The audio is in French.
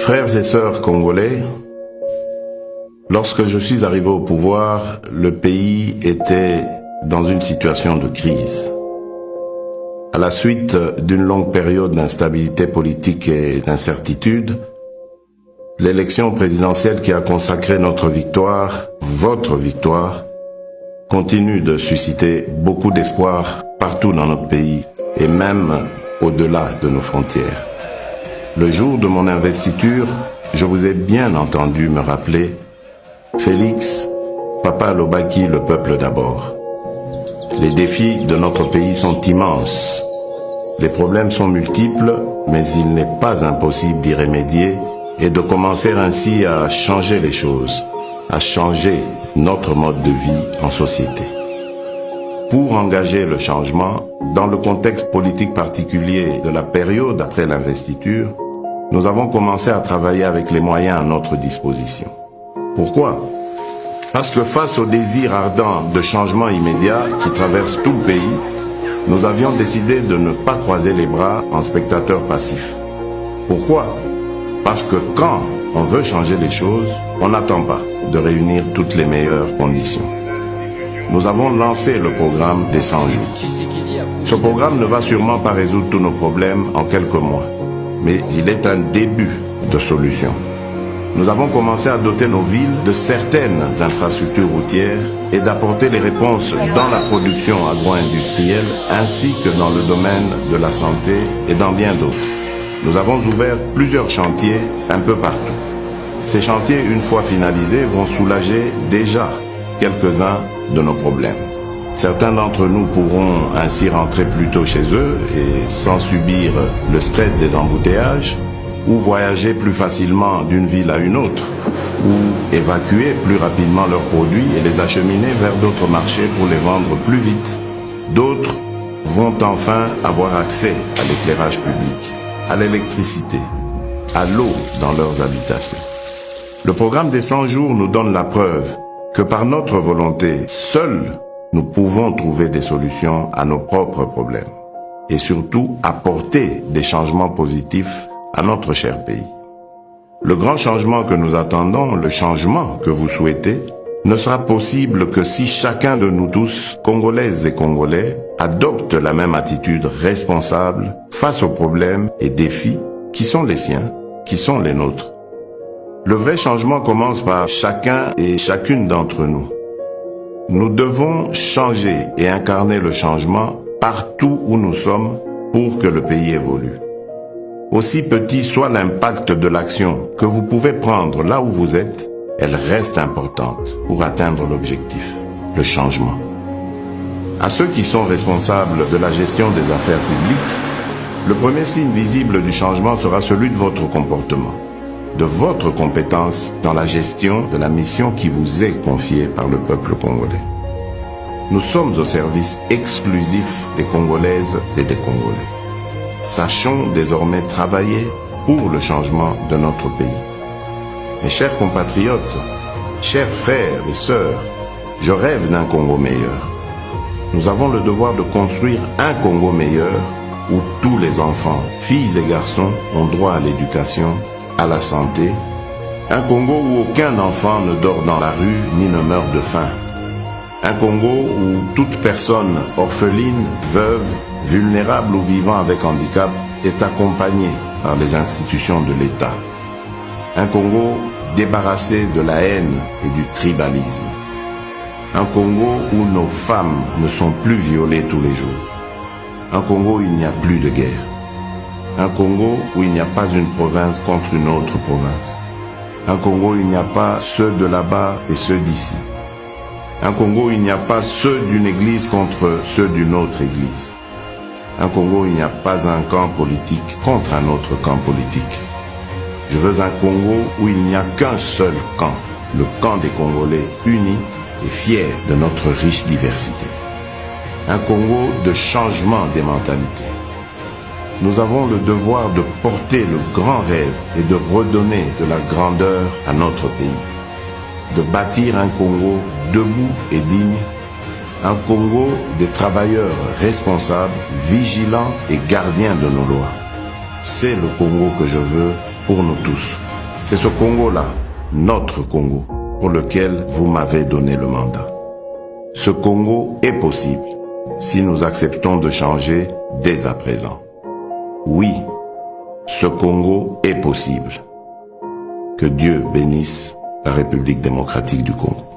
Frères et sœurs congolais, lorsque je suis arrivé au pouvoir, le pays était dans une situation de crise. À la suite d'une longue période d'instabilité politique et d'incertitude, l'élection présidentielle qui a consacré notre victoire, votre victoire, continue de susciter beaucoup d'espoir partout dans notre pays et même au-delà de nos frontières. Le jour de mon investiture, je vous ai bien entendu me rappeler « Félix, Papa Lobaki, le peuple d'abord ». Les défis de notre pays sont immenses. Les problèmes sont multiples, mais il n'est pas impossible d'y remédier et de commencer ainsi à changer les choses, à changer notre mode de vie en société. Pour engager le changement, dans le contexte politique particulier de la période après l'investiture, nous avons commencé à travailler avec les moyens à notre disposition. Pourquoi ? Parce que face au désir ardent de changement immédiat qui traverse tout le pays, nous avions décidé de ne pas croiser les bras en spectateurs passifs. Pourquoi ? Parce que quand on veut changer les choses, on n'attend pas de réunir toutes les meilleures conditions. Nous avons lancé le programme des 100 jours. Ce programme ne va sûrement pas résoudre tous nos problèmes en quelques mois, mais il est un début de solution. Nous avons commencé à doter nos villes de certaines infrastructures routières et d'apporter les réponses dans la production agro-industrielle ainsi que dans le domaine de la santé et dans bien d'autres. Nous avons ouvert plusieurs chantiers un peu partout. Ces chantiers, une fois finalisés, vont soulager déjà quelques-uns de nos problèmes. Certains d'entre nous pourront ainsi rentrer plus tôt chez eux et sans subir le stress des embouteillages, ou voyager plus facilement d'une ville à une autre, ou évacuer plus rapidement leurs produits et les acheminer vers d'autres marchés pour les vendre plus vite. D'autres vont enfin avoir accès à l'éclairage public, à l'électricité, à l'eau dans leurs habitations. Le programme des 100 jours nous donne la preuve que par notre volonté, seuls nous pouvons trouver des solutions à nos propres problèmes et surtout apporter des changements positifs à notre cher pays. Le grand changement que nous attendons, le changement que vous souhaitez, ne sera possible que si chacun de nous tous, Congolaises et Congolais, adopte la même attitude responsable face aux problèmes et défis qui sont les siens, qui sont les nôtres. Le vrai changement commence par chacun et chacune d'entre nous. Nous devons changer et incarner le changement partout où nous sommes pour que le pays évolue. Aussi petit soit l'impact de l'action que vous pouvez prendre là où vous êtes, elle reste importante pour atteindre l'objectif, le changement. À ceux qui sont responsables de la gestion des affaires publiques, le premier signe visible du changement sera celui de votre comportement, de votre compétence dans la gestion de la mission qui vous est confiée par le peuple congolais. Nous sommes au service exclusif des Congolaises et des Congolais. Sachons désormais travailler pour le changement de notre pays. Mes chers compatriotes, chers frères et sœurs, je rêve d'un Congo meilleur. Nous avons le devoir de construire un Congo meilleur où tous les enfants, filles et garçons, ont droit à l'éducation, à la santé. Un Congo où aucun enfant ne dort dans la rue ni ne meurt de faim. Un Congo où toute personne orpheline, veuve, vulnérable ou vivant avec handicap est accompagné par les institutions de l'État. Un Congo débarrassé de la haine et du tribalisme. Un Congo où nos femmes ne sont plus violées tous les jours. Un Congo où il n'y a plus de guerre. Un Congo où il n'y a pas une province contre une autre province. Un Congo où il n'y a pas ceux de là-bas et ceux d'ici. Un Congo où il n'y a pas ceux d'une église contre ceux d'une autre église. Un Congo où il n'y a pas un camp politique contre un autre camp politique. Je veux un Congo où il n'y a qu'un seul camp, le camp des Congolais unis et fiers de notre riche diversité. Un Congo de changement des mentalités. Nous avons le devoir de porter le grand rêve et de redonner de la grandeur à notre pays. De bâtir un Congo debout et digne, un Congo des travailleurs responsables, vigilants et gardiens de nos lois. C'est le Congo que je veux pour nous tous. C'est ce Congo-là, notre Congo, pour lequel vous m'avez donné le mandat. Ce Congo est possible si nous acceptons de changer dès à présent. Oui, ce Congo est possible. Que Dieu bénisse la République démocratique du Congo.